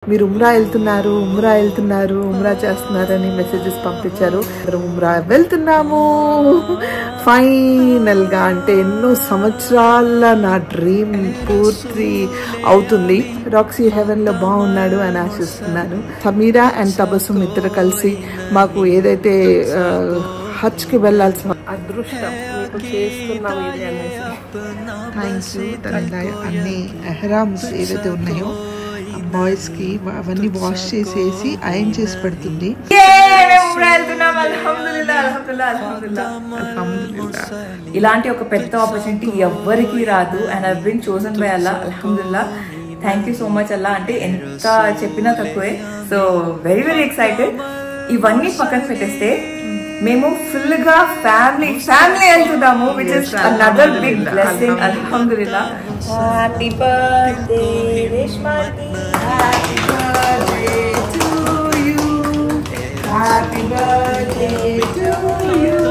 మీరు ఉమ్రా వెళ్తున్నారు చేస్తున్నారని మెసేజెస్ పంపించారు. ఉమ్రా వెళ్తున్నాము ఫైనల్ గా. అంటే ఎన్నో సంవత్సరాల నా డ్రీమ్ పూర్తి అవుతుంది. రాక్సీ హెవెన్ లో బాగున్నాడు అని ఆశిస్తున్నాను. సమీరా అండ్ తబస్సుం ఇద్దరు కలిసి మాకు ఏదైతే హజ్ కి వెళ్లాల్సిన అదృష్టం చేస్తున్నాము. Thank you. అన్ని ఎహ్రామ్స్ ఏవైతే ఉన్నాయో బాయ్స్ కి అవన్నీ వాష్ చేసేసి ఐరన్ చేసి పెడుతుంది. ఇలాంటి ఒక పెద్ద ఆపర్చునిటీ ఎవ్వరికి రాదు. And I been chosen by Allah. అల్హమ్దుల్లా. Thank you so much Allah. అంటే ఎంత చెప్పినా తక్కువే. So very very excited. ఇవన్నీ పక్కన పెట్టేస్తే మేము ఫుల్ గా ఫ్యామిలీ వెళ్తున్నాము, which is another big blessing. అల్హమ్దుల్లా. హ్యాపీ బర్త్డే రేష్మాకి. Happy birthday to you. Happy birthday to you.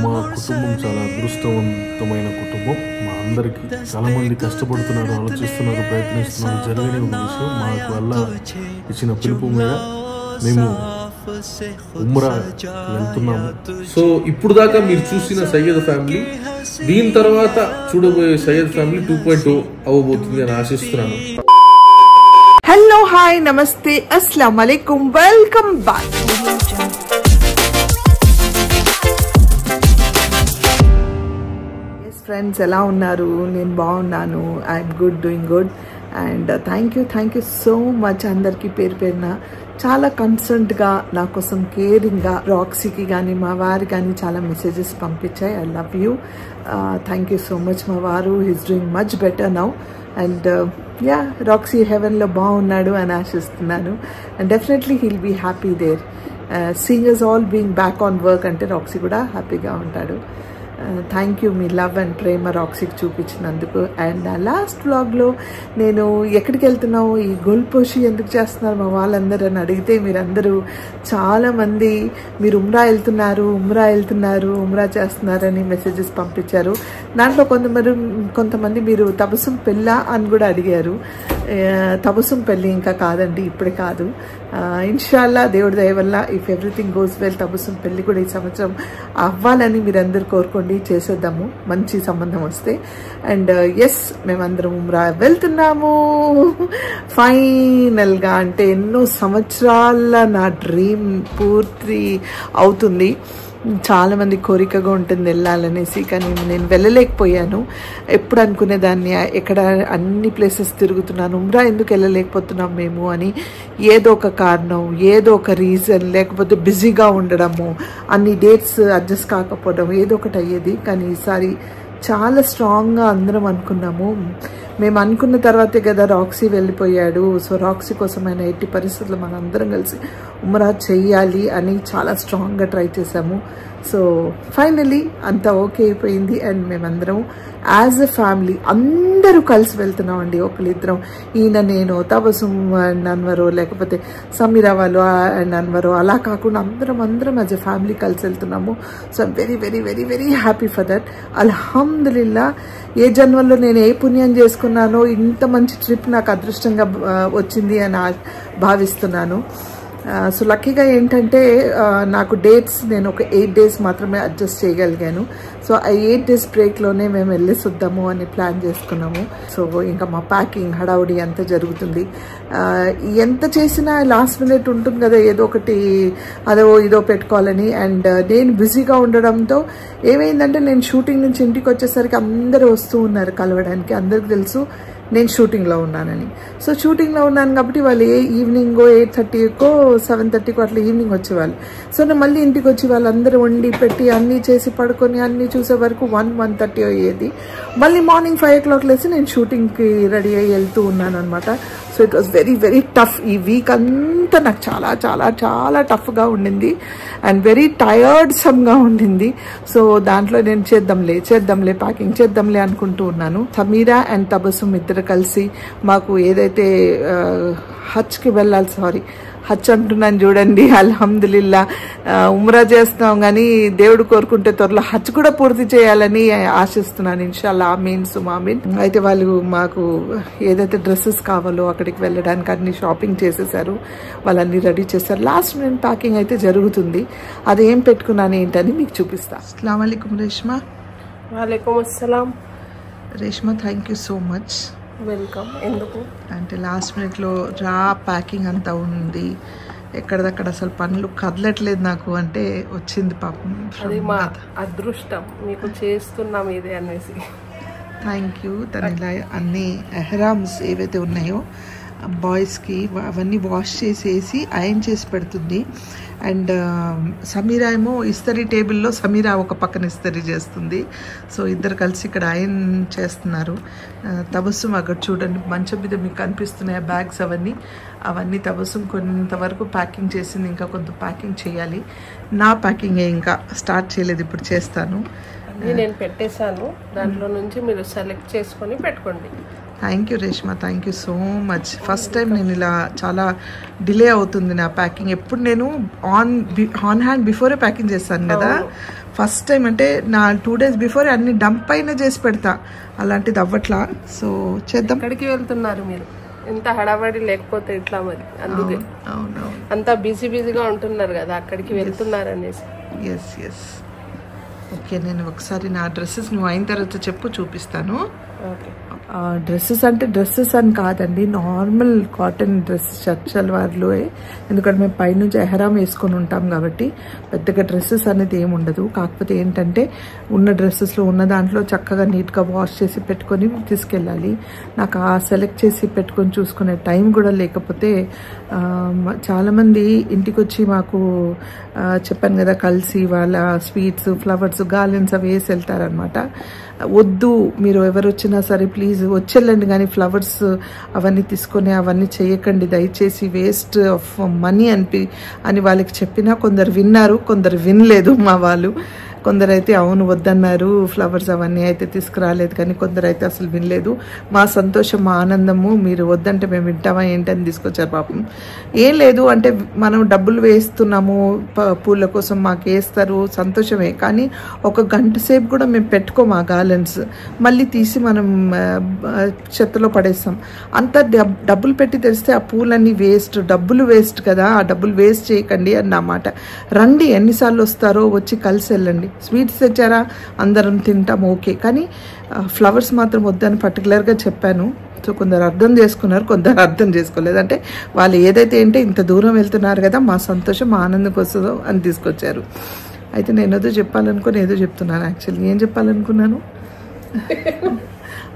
మా కుటుంబం చాలా అదృష్టవంతమైన కుటుంబం. మా అందరికి చాలా మంది కష్టపడుతున్నారు, ఆలోచిస్తున్నారు, ప్రయత్నిస్తున్నారు. జరిగిన ఒక విషయం మాకు వల్ల ఇచ్చిన పిలుపు మీద మేము ఉమ్రా వెళ్తున్నాము. సో ఇప్పుడు దాకా మీరు చూసిన సయ్యద్ ఫ్యామిలీ, దీని తర్వాత చూడబోయే సయ్యద్ ఫ్యామిలీ 2.0 అవ్వబోతుంది అని ఆశిస్తున్నాను. హలో, హాయ్, నమస్తే, అస్సలాము అలైకుం, వెల్కమ్ బ్యాక్. ఫ్రెండ్స్, ఎలా ఉన్నారు? నేను బాగున్నాను. I'm good, doing good. And thank you so much అందరికీ పేరు పేరున చాలా కన్సర్న్డ్గా నా కోసం కేరింగ్గా రాక్సీకి కానీ మా వారు కానీ చాలా మెసేజెస్ పంపించాయి. I love you. Thank you so much. మా వారు is doing much better now. And yeah, Roxy హెవెన్లో బాగున్నాడు అని ఆశిస్తున్నాను. And definitely he'll be happy there. Seeing us all being back on work అంటే రాక్సీ కూడా హ్యాపీగా ఉంటాడు. థ్యాంక్ యూ మీ లవ్ అండ్ ప్రేమ రాక్సీకి చూపించినందుకు. అండ్ లాస్ట్ వ్లాగ్లో నేను ఎక్కడికి వెళ్తున్నావు, ఈ గోల్పోషి ఎందుకు చేస్తున్నారు మా వాళ్ళందరూ అని అడిగితే మీరందరూ చాలామంది మీరు ఉమ్రా చేస్తున్నారని మెసేజెస్ పంపించారు. దాంట్లో కొంతమంది మీరు తబస్సుం పెళ్ళా అని కూడా అడిగారు. తబస్సుం పెళ్ళి ఇంకా కాదండి, ఇప్పుడే కాదు. ఇన్షాల్లా దేవుడి దయ వల్ల if everything goes well Tabassum పెళ్ళి కూడా ఈ సంవత్సరం అవ్వాలని మీరందరూ కోరుకోండి. చేసేద్దాము మంచి సంబంధం వస్తే. అండ్ ఎస్, మేమందరం ఉమ్రా వెళ్తున్నాము ఫైనల్ గా. అంటే ఎన్నో సంవత్సరాల నా డ్రీమ్ పూర్తి అవుతుంది. చాలా మంది కోరికగా ఉంటుంది వెళ్ళాలనేసి, కానీ నేను వెళ్ళలేకపోయాను. ఎప్పుడు అనుకునేదాన్ని ఎక్కడ అన్ని ప్లేసెస్ తిరుగుతున్నాను, ఉమ్రా ఎందుకు వెళ్ళలేకపోతున్నాం మేము అని. ఏదో ఒక కారణం, ఏదో ఒక రీజన్, లేకపోతే బిజీగా ఉండడము, అన్ని డేట్స్ అడ్జస్ట్ కాకపోవడం, ఏదో ఒకటి అయ్యేది. కానీ ఈసారి చాలా స్ట్రాంగ్గా అందరం అనుకున్నాము. మేము అనుకున్న తర్వాతే కదా రాక్సీ వెళ్ళిపోయాడు. సో రాక్సీ కోసమైనా ఎట్టి పరిస్థితుల్లో మనందరం కలిసి ఉమ్రా చెయ్యాలి అని చాలా స్ట్రాంగ్గా ట్రై చేసాము. సో ఫైనలీ అంతా ఓకే అయిపోయింది. అండ్ మేమందరం యాజ్ ఎ ఫ్యామిలీ అందరూ కలిసి వెళ్తున్నామండి. ఒకరిద్దరం, ఈయన, నేను, తబస్సుం అండ్ అన్వరో, లేకపోతే సమీరా వాళ్ళు అండ్ అన్వరో, అలా కాకుండా అందరం యాజ్ ఎ ఫ్యామిలీ కలిసి వెళ్తున్నాము. So I'm very very very very happy for that. అల్హమ్దులిల్లా. ఏ జన్మల్లో నేను ఏ పుణ్యం చేసుకున్నానో ఇంత మంచి ట్రిప్ నాకు అదృష్టంగా వచ్చింది అని భావిస్తున్నాను. సో లక్కీగా ఏంటంటే నాకు డేట్స్ నేను ఒక 8 days మాత్రమే అడ్జస్ట్ చేయగలిగాను. సో ఆ 8 days బ్రేక్లోనే మేము వెళ్ళేసి వద్దాము అని ప్లాన్ చేసుకున్నాము. సో ఇంకా మా ప్యాకింగ్ హడావుడి అంతా జరుగుతుంది. ఎంత చేసినా లాస్ట్ మినిట్ ఉంటుంది కదా, ఏదో ఒకటి అదో ఇదో పెట్టుకోవాలని. అండ్ నేను బిజీగా ఉండడంతో ఏమైందంటే నేను షూటింగ్ నుంచి ఇంటికి వచ్చేసరికి అందరూ వస్తూ ఉన్నారు కలవడానికి. అందరికి తెలుసు నేను షూటింగ్లో ఉన్నానని. సో షూటింగ్లో ఉన్నాను కాబట్టి వాళ్ళు ఈవినింగ్ 8:30కో 7:30కో అట్లా ఈవినింగ్ వచ్చేవాళ్ళు. సో నేను మళ్ళీ ఇంటికి వచ్చి వాళ్ళందరూ వండి పెట్టి అన్నీ చేసి పడుకొని అన్నీ చూసే వరకు 1:30 అయ్యేది. మళ్ళీ మార్నింగ్ 5 o'clock లేసి నేను షూటింగ్కి రెడీ అయ్యి వెళ్తూ ఉన్నాను అనమాట. So it was very very tough. ఈ వీక్ అంతా నాకు చాలా చాలా చాలా టఫ్గా ఉండింది అండ్ వెరీ టయర్డ్సమ్గా ఉండింది. సో దాంట్లో నేను చేద్దాంలే ప్యాకింగ్ చేద్దాంలే అనుకుంటూ ఉన్నాను. సమీరా అండ్ తబస్సుం ఇద్దరు కలిసి మాకు ఏదైతే హజ్కి వెళ్ళాలి. సారీ, హజ్ అంటున్నాను చూడండి. అల్హమ్దులిల్లా ఉమ్రా చేస్తున్నాం, కానీ దేవుడు కోరుకుంటే త్వరలో హజ్ కూడా పూర్తి చేయాలని ఆశిస్తున్నాను. ఇన్షాల్లా ఆమీన్ సుమామీన్. అయితే వాళ్ళు మాకు ఏదైతే డ్రెస్సెస్ కావాలో అక్కడికి వెళ్ళడానికి అన్ని షాపింగ్ చేసేసారు, వాళ్ళన్నీ రెడీ చేశారు. లాస్ట్ మినిట్ ప్యాకింగ్ అయితే జరుగుతుంది. అది ఏం పెట్టుకున్నాను ఏంటని మీకు చూపిస్తా. అస్సలాము అలైకుం రేష్మా. వాలేకుమ్ అస్సలాం. Reshma, thank you so much. Welcome. ఎందుకు అంటే లాస్ట్ మినిట్లో రా ప్యాకింగ్ అంతా ఉంది, ఎక్కడదక్కడ అసలు పనులు కదలట్లేదు నాకు అంటే వచ్చింది పాపం. అది మా అదృష్టం, మీకు చేస్తున్నాం ఇది అనేసి. Thank you. తను ఇలా అన్ని ఎహ్రామ్స్ ఏవైతే ఉన్నాయో బాయ్స్కి అవన్నీ వాష్ చేసేసి ఐరన్ చేసి పెడుతుంది. అండ్ సమీరా ఏమో ఇస్తరీ టేబుల్లో సమీరా ఒక పక్కన ఇస్తరీ చేస్తుంది. సో ఇద్దరు కలిసి ఇక్కడ ఐరన్ చేస్తున్నారు. తబస్సుం అక్కడ చూడండి మంచం మీద మీకు కనిపిస్తున్నాయి బ్యాగ్స్ అవన్నీ తబస్సుం కొంతవరకు ప్యాకింగ్ చేసింది, ఇంకా కొంత ప్యాకింగ్ చేయాలి. నా ప్యాకింగే ఇంకా స్టార్ట్ చేయలేదు, ఇప్పుడు చేస్తాను. నేను పెట్టేశాను, దాంట్లో నుంచి మీరు సెలెక్ట్ చేసుకొని పెట్టుకోండి. Thank you Reshma, thank you so much. First time నేను ఇలా చాలా డిలే అవుతుంది నా ప్యాకింగ్. ఎప్పుడు నేను ఆన్ హ్యాండ్ బిఫోరే ప్యాకింగ్ చేస్తాను కదా, ఫస్ట్ టైం అంటే నా 2 days బిఫోరే అన్ని డంప్ అయినా చేసి పెడతా, అలాంటిది అవ్వట్లా. సో చేద్దాం. ఎక్కడికి వెళ్తున్నారు మీరు? ఇంత హడావడి లేకపోతే ఇట్లా మరి, అందుకే అవునవును, అంతా బిజీగా ఉంటున్నారు కదా, అక్కడికి వెళ్తున్నారు అనేసి. Yes yes. ఓకే, నేను ఒకసారి నా డ్రెస్సెస్ నువ్వు అయిన తర్వాత చెప్పు, చూపిస్తాను. ఓకే. డ్రెస్సెస్ అంటే డ్రెస్సెస్ అని కాదండి, నార్మల్ కాటన్ డ్రెస్సెస్, షర్ట్ షల్వార్లు. ఎందుకంటే మేము పైనుంచి ఎహరామ్ వేసుకొని ఉంటాం కాబట్టి పెద్దగా డ్రెస్సెస్ అనేది ఏమి ఉండదు. కాకపోతే ఏంటంటే ఉన్న డ్రెస్సెస్లో ఉన్న దాంట్లో చక్కగా నీట్గా వాష్ చేసి పెట్టుకొని తీసుకెళ్ళాలి. నాకు ఆ సెలెక్ట్ చేసి పెట్టుకొని చూసుకునే టైం కూడా లేకపోతే చాలామంది ఇంటికి వచ్చి మాకు చెప్పాను కదా, కలిసి వాళ్ళ స్వీట్స్, ఫ్లవర్స్, గార్లెన్స్ అవి వేసి వెళ్తారనమాట. వద్దు, మీరు ఎవరు వచ్చినా సరే ప్లీజ్ వచ్చేళ్ళండి, కానీ ఫ్లవర్స్ అవన్నీ తీసుకొని అవన్నీ చేయకండి దయచేసి, వేస్ట్ ఆఫ్ మనీ అని వాళ్ళకి చెప్పినా కొందరు విన్నారు, కొందరు వినలేదు. మా వాళ్ళు కొందరైతే అవును వద్దన్నారు, ఫ్లవర్స్ అవన్నీ అయితే తీసుకురాలేదు, కానీ కొందరైతే అసలు వినలేదు. మా సంతోషం, మా ఆనందము మీరు వద్దంటే మేము వింటామా ఏంటని తీసుకొచ్చారు పాపం. ఏం లేదు అంటే మనం డబ్బులు వేస్తున్నాము పూల కోసం, మాకు వేస్తారు సంతోషమే, కానీ ఒక గంట సేపు కూడా మేము పెట్టుకోము ఆ గార్లెన్స్, మళ్ళీ తీసి మనం చెత్తలో పడేస్తాం. అంత డబ్బులు పెట్టి తెరిస్తే ఆ పూలన్నీ వేస్ట్, డబ్బులు వేస్ట్ కదా, ఆ డబ్బులు వేస్ట్ చేయకండి అన్నమాట. రండి, ఎన్నిసార్లు వస్తారో వచ్చి కలిసి వెళ్ళండి. స్వీట్స్ తెచ్చారా అందరం తింటాం ఓకే, కానీ ఫ్లవర్స్ మాత్రం వద్దని పర్టికులర్గా చెప్పాను. సో కొందరు అర్థం చేసుకున్నారు, కొందరు అర్థం చేసుకోలేదు. అంటే వాళ్ళు ఏదైతే ఏంటంటే ఇంత దూరం వెళ్తున్నారు కదా, మా సంతోషం మా ఆనందం వస్తుందో అని తీసుకొచ్చారు. అయితే నేను ఏదో చెప్పాలనుకుని ఏదో చెప్తున్నాను. యాక్చువల్లీ ఏం చెప్పాలనుకున్నాను,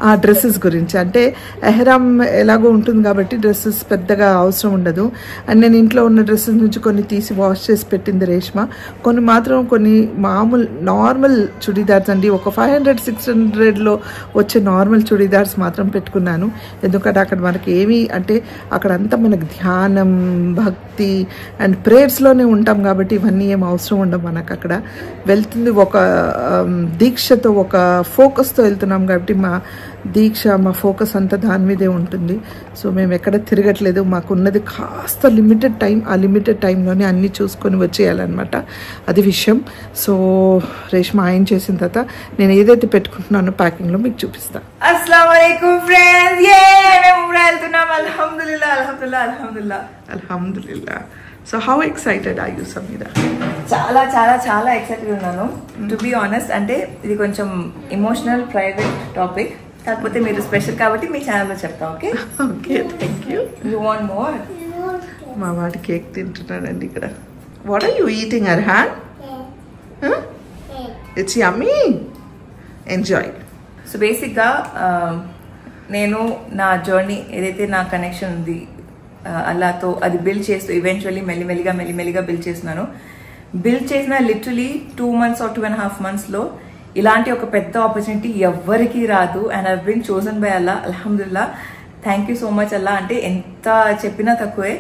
ఆ డ్రెస్సెస్ గురించి. అంటే ఎహ్రామ్ ఎలాగో ఉంటుంది కాబట్టి డ్రెస్సెస్ పెద్దగా అవసరం ఉండదు. అండ్ నేను ఇంట్లో ఉన్న డ్రెస్సెస్ నుంచి కొన్ని తీసి వాష్ చేసి పెట్టింది రేష్మా, కొన్ని మాత్రం కొన్ని మామూలు నార్మల్ చుడీదార్స్ అండి, ఒక 500-600లో వచ్చే నార్మల్ చుడీదార్స్ మాత్రం పెట్టుకున్నాను. ఎందుకంటే అక్కడ మనకి ఏమి అంటే అక్కడంతా మనకు ధ్యానం, భక్తి అండ్ ప్రేయర్స్లోనే ఉంటాం కాబట్టి ఇవన్నీ ఏం అవసరం ఉండవు మనకు. అక్కడ వెళ్తుంది ఒక దీక్షతో, ఒక ఫోకస్తో వెళ్తున్నాం కాబట్టి మా దీక్ష, మా ఫోకస్ అంతా దాని మీదే ఉంటుంది. సో మేము ఎక్కడ తిరగట్లేదు, మాకున్నది కాస్త లిమిటెడ్ టైం, ఆ లిమిటెడ్ టైంలోనే అన్నీ చూసుకొని వచ్చేయాలన్నమాట, అది విషయం. సో రేష్మా ఆయన చేసిన తర్వాత నేను ఏదైతే పెట్టుకుంటున్నానో ప్యాకింగ్లో మీకు చూపిస్తాను. అస్సలాము అలైకుం ఫ్రెండ్స్, మేము ఉమ్రా వెళ్తున్నాం. అల్హమ్దులిల్లాహ్ అల్హమ్దులిల్లాహ్ అల్హమ్దులిల్లాహ్ అల్హమ్దులిల్లాహ్. So how excited are you Sameera? చాలా చాలా చాలా ఎక్సైటెడ్ ఉన్నాను టు బి ఆనెస్ట్. అంటే ఇది కొంచెం ఎమోషనల్ ప్రైవేట్ టాపిక్, కాకపోతే మీరు స్పెషల్ కాబట్టి మీ ఛానల్లో చెప్తా. Okay okay, thank you. You want more? మా వాడి కేక్ తింటున్నాడండి ఇక్కడ. What are you eating Arhaan? It's yummy, enjoy. So బేసిక్గా నేను నా జర్నీ ఏదైతే నా కనెక్షన్ ఉంది అల్లాతో, అది బిల్డ్ చేస్తూ ఈవెన్చువల్లీ మెల్లిమెల్లిగా బిల్డ్ చేస్తున్నాను. బిల్డ్ చేసిన లిటరలీ 2 months or 2.5 monthsలో ఇలాంటి ఒక పెద్ద ఆపర్చునిటీ ఎవ్వరికీ రాదు. And I been chosen by Allah, అల్హమ్దుల్లా. Thank you so much Allah. అంటే ఎంత చెప్పినా తక్కువే,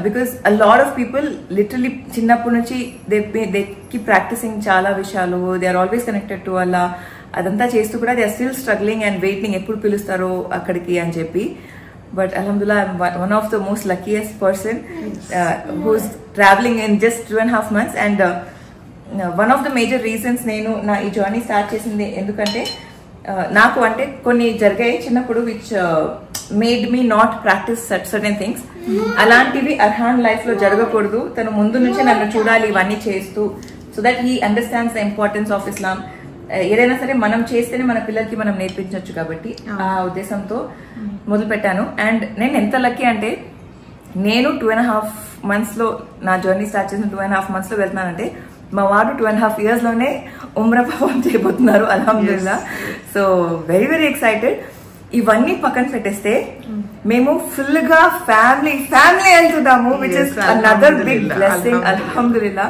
because a lot of people literally చిన్నప్పటి నుంచి దే కీప్ ప్రాక్టీసింగ్ చాలా విషయాలు, they are always connected to Allah. అదంతా చేస్తూ కూడా they are still struggling and waiting ఎప్పుడు పిలుస్తారో అక్కడికి అని చెప్పి. but alhamdulillah I'm one of the most luckiest person who's traveling in just 2.5 months. And one of the major reasons నేను నా ఈ జర్నీ స్టార్ట్ చేసింది ఎందుకంటే నాకు అంటే కొన్ని జరిగాయి చిన్నప్పుడు which made me not practice certain things. అలాంటివి అర్హాన్ లైఫ్ లో జరగకూడదు. తను ముందు నుంచి నన్ను చూడాలి ఇవన్నీ చేస్తూ, so that he understands the importance of Islam. ఏదైనా సరే మనం చేస్తేనే మన పిల్లలకి మనం నేర్పించవచ్చు కాబట్టి ఆ ఉద్దేశంతో మొదలు పెట్టాను. అండ్ నేను ఎంత లక్కీ అంటే నేను 2.5 months లో నా జర్నీ స్టార్ట్ చేసిన 2.5 months లో వెళ్తున్నానంటే మా వాడు 2.5 years లోనే ఉమ్రా పర్ఫార్మ్ చేయబోతున్నారు అల్హమ్దుల్లా. So very very excited. ఇవన్నీ పక్కన పెట్టేస్తే మేము ఫుల్ గా ఫ్యామిలీ వెళ్తున్నాము, which is another big blessing అల్హమ్దుల్లా.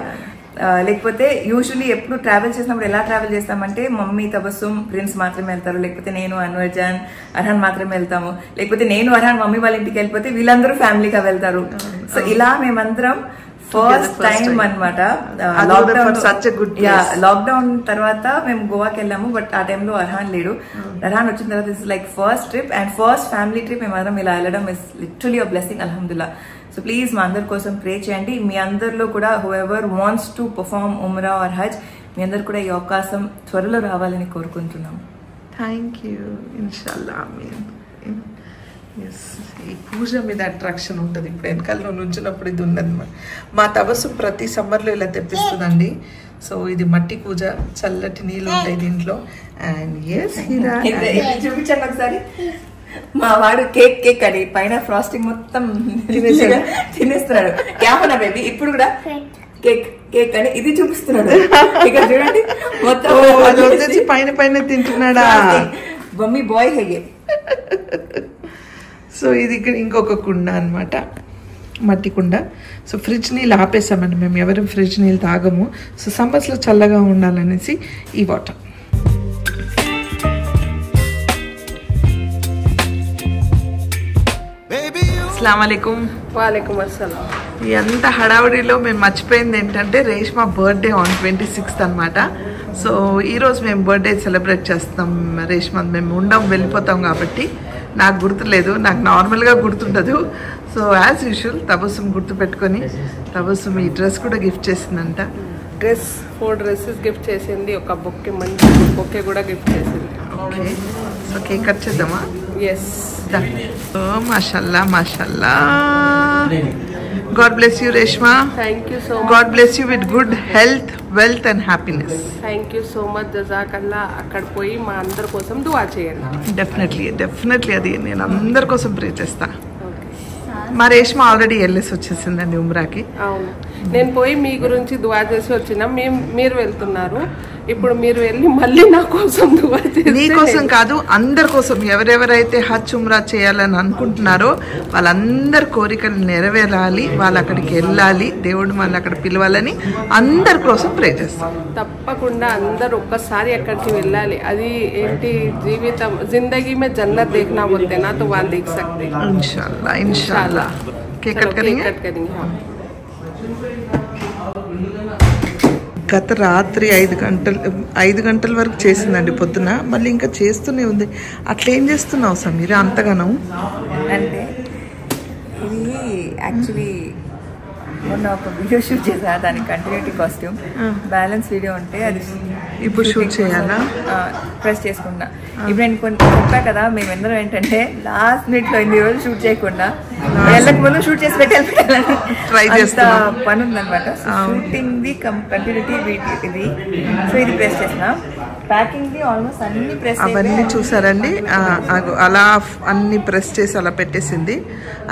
లేకపోతే యూజువల్లీ ఎప్పుడు ట్రావెల్ చేసినప్పుడు ఎలా ట్రావెల్ చేస్తామంటే మమ్మీ తబస్సుమ్ ప్రిన్స్ మాత్రమే వెళ్తారు, లేకపోతే నేను అన్వర్ జాన్ అర్హాన్ మాత్రమే వెళ్తాము, లేకపోతే నేను అర్హాన్ మమ్మీ వాళ్ళ ఇంటికి వెళ్ళిపోతే వీళ్ళందరూ ఫ్యామిలీగా వెళ్తారు. సో ఇలా మేమందరం ఫస్ట్ టైం అనమాట. లాక్డౌన్ తర్వాత మేము గోవాకి వెళ్ళాము, బట్ ఆ టైంలో అర్హాన్ లేడు. అర్హాన్ వచ్చిన తర్వాత it's like first trip and first family trip మేమందరం ఇలా వెళ్ళడం ఇస్ లిటరలీ అ బ్లెస్సింగ్ అల్హమ్దుల్లా. సో ప్లీజ్ మా అందరి కోసం ప్రే చేయండి. మీ అందరిలో కూడా whoever wants to perform ఉమ్రా ఆర్ హజ్, మీ అందరు కూడా ఈ అవకాశం త్వరలో రావాలని కోరుకుంటున్నాం. Thank you. ఇన్షాల్లా. ఈ పూజ మీద అట్రాక్షన్ ఉంటుంది. ఇప్పుడు వెనకాలలో నుంచినప్పుడు ఇది ఉందన్నమాట. మా తపస్సు ప్రతి సమ్మర్లో ఇలా తెప్పిస్తుందండి. సో ఇది మట్టి పూజ, చల్లటి నీళ్ళు ఉంటాయి దీంట్లో. అండ్ ఎస్ చూపించండి ఒకసారి. మా వాడు కేక్ అని పైన ఫ్రాస్టింగ్ మొత్తం తినేస్తున్నాడు. క్యామరా బేబీ ఇప్పుడు కూడా కేక్ అని ఇది చూపిస్తున్నాడు. ఇక చూడండి మొత్తం పైన తింటున్నాడా మమ్మీ బాయ్ హెగే. సో ఇది ఇంకొక కుండ అనమాట, మట్టి కుండ. సో ఫ్రిడ్జ్ నీళ్ళు ఆపేసామండి మేము, ఎవరు ఫ్రిడ్జ్ నీళ్ళు తాగము. సో సమ్మర్స్లో చల్లగా ఉండాలనేసి ఈ వాటర్. అస్సలాముఅలైకుం. వాలేకుం అస్సలాం. ఎంత హడావుడిలో మేము మర్చిపోయింది ఏంటంటే రేష్మా బర్త్డే ఆన్ 26th అనమాట. సో ఈరోజు మేము బర్త్డే సెలబ్రేట్ చేస్తాం. రేష్మా మేము వెళ్ళిపోతాం కాబట్టి నాకు గుర్తులేదు, నాకు నార్మల్గా గుర్తుండదు. సో యాజ్ యూజువల్ తబస్సుం గుర్తు పెట్టుకొని తబస్సుం ఈ డ్రెస్ కూడా గిఫ్ట్ చేసిందంట. 4 dresses గిఫ్ట్ చేసింది, ఒక బొక్కే మంచి బొక్కే కూడా గిఫ్ట్ చేసింది. ఓకే, సో కేక్ కట్ చేద్దామా? ఎస్. మాషాల్లా మాషాల్లా. God bless you Reshma. Thank you so much. God bless you with good health, wealth and happiness. Thank you so much. జజాకల్లా. అక్కడ పోయి మా అందరి కోసం దువా చేయండి. డెఫినెట్లీ అది నేను అందరి కోసం ప్రే చేస్తా. మా రేష్మా ఆల్రెడీ వెళ్ళేసి వచ్చేసిందండి ఉమ్రాకి. అవును, నేను పోయి మీ గురించి దువా చేసి వచ్చినా. మీరు వెళ్తున్నారు, ఇప్పుడు మీరు వెళ్ళి మళ్ళీ నా కోసం దువా చేసి. మీకోసం కాదు, అందరి కోసం. ఎవరెవరైతే హజ్ ఉమ్రా చేయాలని అనుకుంటున్నారో వాళ్ళందరి కోరికలు నెరవేరాలి, వాళ్ళు అక్కడికి వెళ్ళాలి, దేవుడు మళ్ళీ అక్కడ పిలవాలని అందరి కోసం ప్రే చేస్తాం. తప్పకుండా అందరు ఒక్కసారి అక్కడికి వెళ్ళాలి. అది ఏంటి జీవితం, జిందగీ మే జన్నత్ దేఖనా బోల్తే నా తో వాళ్ళు దేఖ్ సక్తే. ఇన్షాల్లా ఇన్షాల్లా. కేక్ కట్ కरेंगे. గత రాత్రి 5 గంటల వరకు చేసిందండి పొద్దున, మళ్ళీ ఇంకా చేస్తూనే ఉంది. అట్లా ఏం చేస్తున్నావు సమీరా అంతగానం? అంటే ఇది యాక్చువల్లీ మొన్న ఒక వీడియో షూట్ చేసా, దానికి కంటిన్యూటీ కాస్ట్యూమ్ బ్యాలెన్స్ వీడియో ఉంటే అది ఇప్పుడు షూట్ చేయాలా? ప్రెస్ చేసుకున్నా. ఇప్పుడు నేను కొంచెం చెప్పా కదా, మేమందరం ఏంటంటే లాస్ట్ మినిట్లో ఇన్ని రోజులు షూట్ చేయకుండా వెళ్ళక ముందు షూట్ చేసి పెట్టాలని ట్రై చేస్తా పని ఉందనమాట. షూటింగ్ ది కంటిన్యూటీ ఇది. సో ఇది ప్రెస్ చేసిన, ప్యాకింగ్ ది ఆల్మోస్ట్ అన్ని ప్రెస్. అవన్నీ చూసారండి, అలా అన్ని ప్రెస్ చేసి అలా పెట్టేసింది.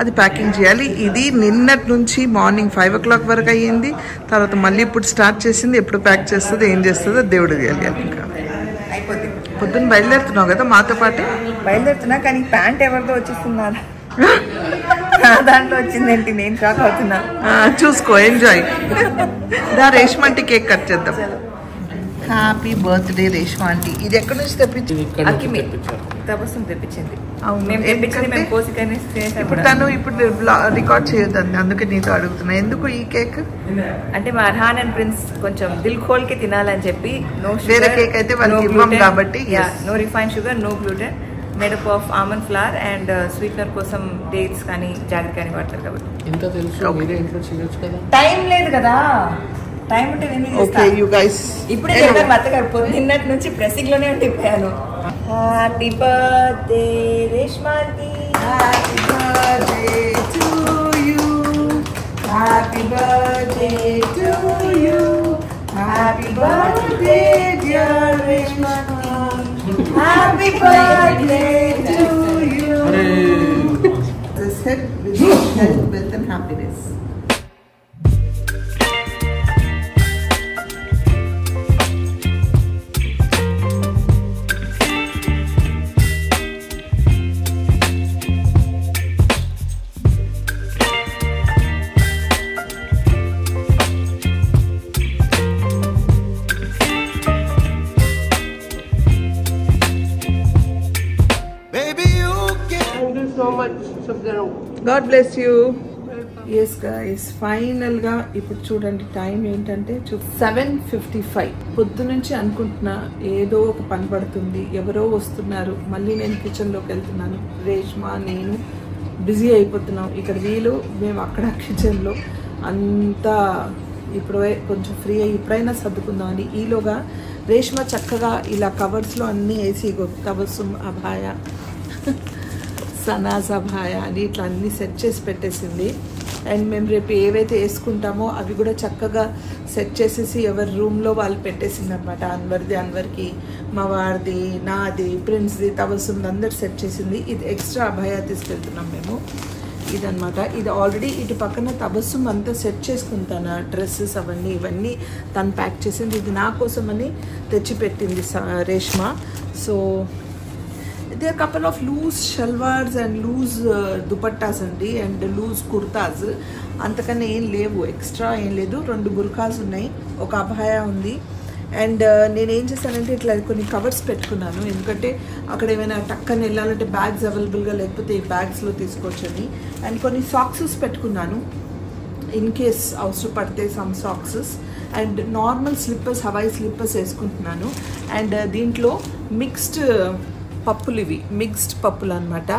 అది ప్యాకింగ్ చేయాలి. ఇది నిన్నటి నుంచి మార్నింగ్ 5 o'clock వరకు అయ్యింది. తర్వాత మళ్ళీ ఇప్పుడు స్టార్ట్ చేసింది. ఎప్పుడు ప్యాక్ చేస్తుందో ఏం చేస్తుందో దేవుడు తెలియాలి. ఇంకా అయిపోతుంది. పొద్దున్న బయలుదేరుతున్నావు కదా మాతో పాటు? బయలుదేరుతున్నా, కానీ ప్యాంట్ ఎవరితో వచ్చేస్తున్నారు దాంట్లో వచ్చిందేంటి, నేను షాక్ అవుతున్నా. చూసుకో, ఎంజాయ్. దా రేష్మా ఆంటీ కేక్ కట్ చేద్దాం. Happy birthday Reshma aunty. ఇది ఎక్కడి నుంచి తెప్పించింది? తపస్సును తెప్పించింది. ఇప్పుడు తను ఇప్పుడు రికార్డ్ చేయొద్దండి, అందుకే నీతో అడుగుతున్నా. ఎందుకు ఈ కేక్ అంటే మా అర్హాన్ అండ్ ప్రిన్స్ కొంచెం దిల్ ఖోల్ కి తినాలని చెప్పి. వేరే కేక్ అయితే వాళ్ళకి ఇవ్వం కాబట్టి. No refine sugar, no gluten. Made up of almond flour and sweetener కోసం డేట్స్ కానీ జాగర్ కానీ వాడతారు కాబట్టి. ఎంత తెలుసు మీరే ఇంట్లో చేయొచ్చు కదా. టైం లేదు కదా, టైం ఉంటే ఇప్పుడే చెప్పాను మా అత్తగారు పొద్దున్నటి నుంచి ప్రెసింగ్ లోనే ఉండిపోయాను. హ్యాపీ బర్త్డే రేష్మాకి, happy birthday to you, happy birthday to you, happy birthday dear రేష్మాకి, happy birthday to you. Health and happiness. God bless you. Yes guys, final గా ఇప్పుడు చూడండి టైం ఏంటంటే 7:55. పొద్దు నుంచి అనుకుంటున్నా ఏదో ఒక పని పడుతుంది, ఎవరో వస్తున్నారు, మళ్ళీ నేను కిచెన్ లోకి వెళ్తున్నాను, రేష్మా నేను బిజీ అయిపోతున్నాం. ఇక్కడ వీళ్ళు మేము అక్కడ కిచెన్ లో అంతా ఇప్పుడు కొంచెం ఫ్రీ అయ్యి ఇప్పుడైనా సర్దుకుందామని. ఈలోగా రేష్మా చక్కగా ఇలా కవర్స్ లో అన్ని వేసి తబస్సుం అభాయ సనాజ్ అభాయ అని ఇట్లా అన్ని సెట్ చేసి పెట్టేసింది. అండ్ మేము రేపు ఏవైతే వేసుకుంటామో అవి కూడా చక్కగా సెట్ చేసేసి ఎవరి రూమ్లో వాళ్ళు పెట్టేసింది అనమాట. అన్వర్కి, మా వారిది, నాది, ప్రిన్స్ది, తబస్సుంది అందరు సెట్ చేసింది. ఇది ఎక్స్ట్రా అభయ తీసుకెళ్తున్నాం మేము. ఇదనమాట. ఇది ఆల్రెడీ ఇటు పక్కన తబస్సుం అంతా సెట్ చేసుకుంటాను, డ్రెస్సెస్ అవన్నీ ఇవన్నీ తను ప్యాక్ చేసింది. ఇది నా కోసమని తెచ్చిపెట్టింది Reshma. So there are couple of loose shalwars and loose dupattas andi and loose kurtas. అంతకన్నా ఏం లేవు, ఎక్స్ట్రా ఏం లేదు. 2 బుర్కాస్ ఉన్నాయి, ఒక అభాయ ఉంది. అండ్ నేనేం చేశానంటే ఇట్లా కొన్ని కవర్స్ పెట్టుకున్నాను, ఎందుకంటే అక్కడ ఏమైనా టక్కని వెళ్ళాలంటే బ్యాగ్స్ అవైలబుల్గా లేకపోతే ఈ బ్యాగ్స్లో తీసుకోవచ్చని. అండ్ కొన్ని సాక్సెస్ పెట్టుకున్నాను ఇన్ కేస్ అవసరం పడితే, some socks. And normal slippers, Hawaii slippers వేసుకుంటున్నాను. అండ్ దీంట్లో మిక్స్డ్ పప్పులు, ఇవి మిక్స్డ్ పప్పులు అనమాట.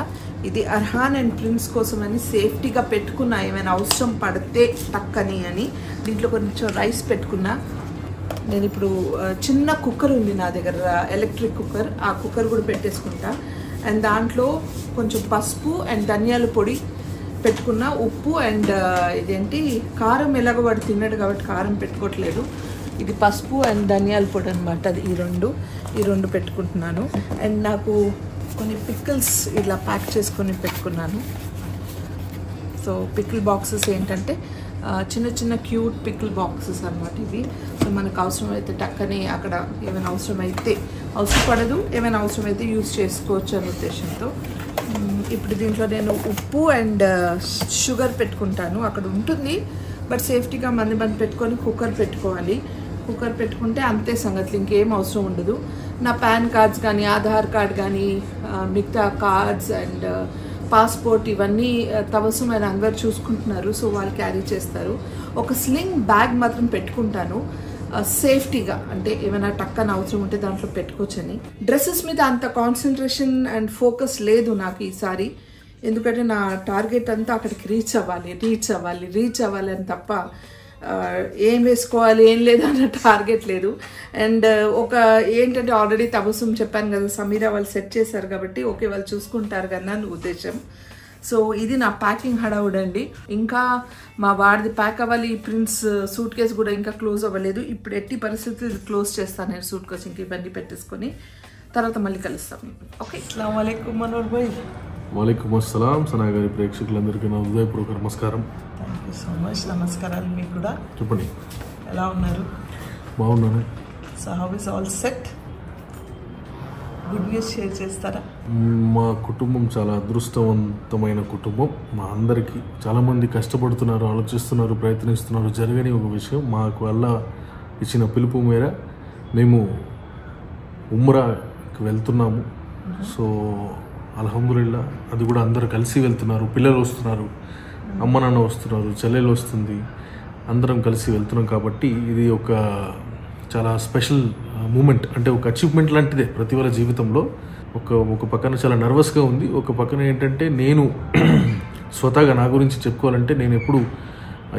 ఇది అర్హాన్ అండ్ ప్రిన్స్ కోసం అని సేఫ్టీగా పెట్టుకున్నా, ఏమైనా అవసరం పడితే టక్కని అని. దీంట్లో కొంచెం రైస్ పెట్టుకున్నా. నేను ఇప్పుడు చిన్న కుక్కర్ ఉంది నా దగ్గర, ఎలక్ట్రిక్ కుక్కర్, ఆ కుక్కర్ కూడా పెట్టేసుకుంటా. అండ్ దాంట్లో కొంచెం పసుపు అండ్ ధనియాల పొడి పెట్టుకున్నా, ఉప్పు అండ్ ఇదేంటి కారం, ఎలాగో వాడు తిన్నాడు కాబట్టి కారం పెట్టుకోవట్లేదు. ఇది పసుపు అండ్ ధనియాల పొడి అనమాట. అది ఈ రెండు పెట్టుకుంటున్నాను. అండ్ నాకు కొన్ని పికిల్స్ ఇలా ప్యాక్ చేసుకొని పెట్టుకున్నాను. సో పికిల్ బాక్సెస్ ఏంటంటే చిన్న చిన్న క్యూట్ పికిల్ బాక్సెస్ అనమాట ఇవి. సో మనకు అవసరమైతే టక్కని అక్కడ ఏమైనా అవసరపడదు, ఏమైనా అవసరమైతే యూజ్ చేసుకోవచ్చు అనే ఉద్దేశంతో. ఇప్పుడు దీంట్లో నేను ఉప్పు అండ్ షుగర్ పెట్టుకుంటాను. అక్కడ ఉంటుంది బట్ సేఫ్టీగా మంది పెట్టుకొని కుక్కర్ పెట్టుకోవాలి. కుక్కర్ పెట్టుకుంటే అంతే సంగతులు, ఇంకేం అవసరం ఉండదు. నా పాన్ కార్డ్స్ కానీ, ఆధార్ కార్డ్ కానీ, మిగతా కార్డ్స్ అండ్ పాస్పోర్ట్ ఇవన్నీ తబస్సుం ఆయన అందరు చూసుకుంటున్నారు. సో వాళ్ళు క్యారీ చేస్తారు. ఒక స్లింగ్ బ్యాగ్ మాత్రం పెట్టుకుంటాను సేఫ్టీగా, అంటే ఏమైనా టక్కన అవసరం ఉంటే దాంట్లో పెట్టుకోవచ్చని. డ్రెస్సెస్ మీద అంత కాన్సన్ట్రేషన్ అండ్ ఫోకస్ లేదు నాకు ఈసారి, ఎందుకంటే నా టార్గెట్ అంతా అక్కడికి రీచ్ అవ్వాలి అని తప్ప ఏం వేసుకోవాలి ఏం లేదు అన్న టార్గెట్ లేదు. అండ్ ఒక ఏంటంటే ఆల్రెడీ తబస్సుం చెప్పాను కదా, సమీరా వాళ్ళు సెట్ చేశారు కాబట్టి ఓకే వాళ్ళు చూసుకుంటారు కదా అని ఉద్దేశం. సో ఇది నా ప్యాకింగ్ హడావుడండి. ఇంకా మా వాడిది ప్యాక్ అవ్వాలి. ప్రిన్స్ సూట్ కేసు కూడా ఇంకా క్లోజ్ అవ్వలేదు. ఇప్పుడు ఎట్టి పరిస్థితులు ఇది క్లోజ్ చేస్తాను నేను, సూట్ కేసు ఇంక ఇవన్నీ పెట్టేసుకొని తర్వాత మళ్ళీ కలుస్తాం. ఓకే, అస్సలాము అలైకుం మనోహర్ భాయ్. వాలేకుమ్ అస్సలాం. సనా గారి ప్రేక్షకులందరికీ నా హృదయపూర్వక నమస్కారం. Thank you so much. నమస్కారాలు మీకు కూడా. చెప్పండి, ఎలా ఉన్నారు? బాగున్నాను. So how is all set? Good news share చేస్తారా? మా కుటుంబం చాలా అదృష్టవంతమైన కుటుంబం. మా అందరికీ చాలామంది కష్టపడుతున్నారు, ఆలోచిస్తున్నారు, ప్రయత్నిస్తున్నారు. జరగని ఒక విషయం, మాకు వల్ల ఇచ్చిన పిలుపు మేర మేము ఉమ్రాకి వెళ్తున్నాము. సో అల్హమ్దులిల్లా, అది కూడా అందరూ కలిసి వెళ్తున్నారు. పిల్లలు వస్తున్నారు, అమ్మ నాన్న వస్తున్నారు, చెల్లెలు వస్తుంది, అందరం కలిసి వెళ్తున్నాం. కాబట్టి ఇది ఒక చాలా స్పెషల్ మూమెంట్, అంటే ఒక అచీవ్మెంట్ లాంటిదే ప్రతి వాళ్ళ జీవితంలో. ఒక పక్కన చాలా నర్వస్గా ఉంది, ఒక పక్కన ఏంటంటే నేను స్వతహాగా నా గురించి చెప్పుకోవాలంటే నేను ఎప్పుడు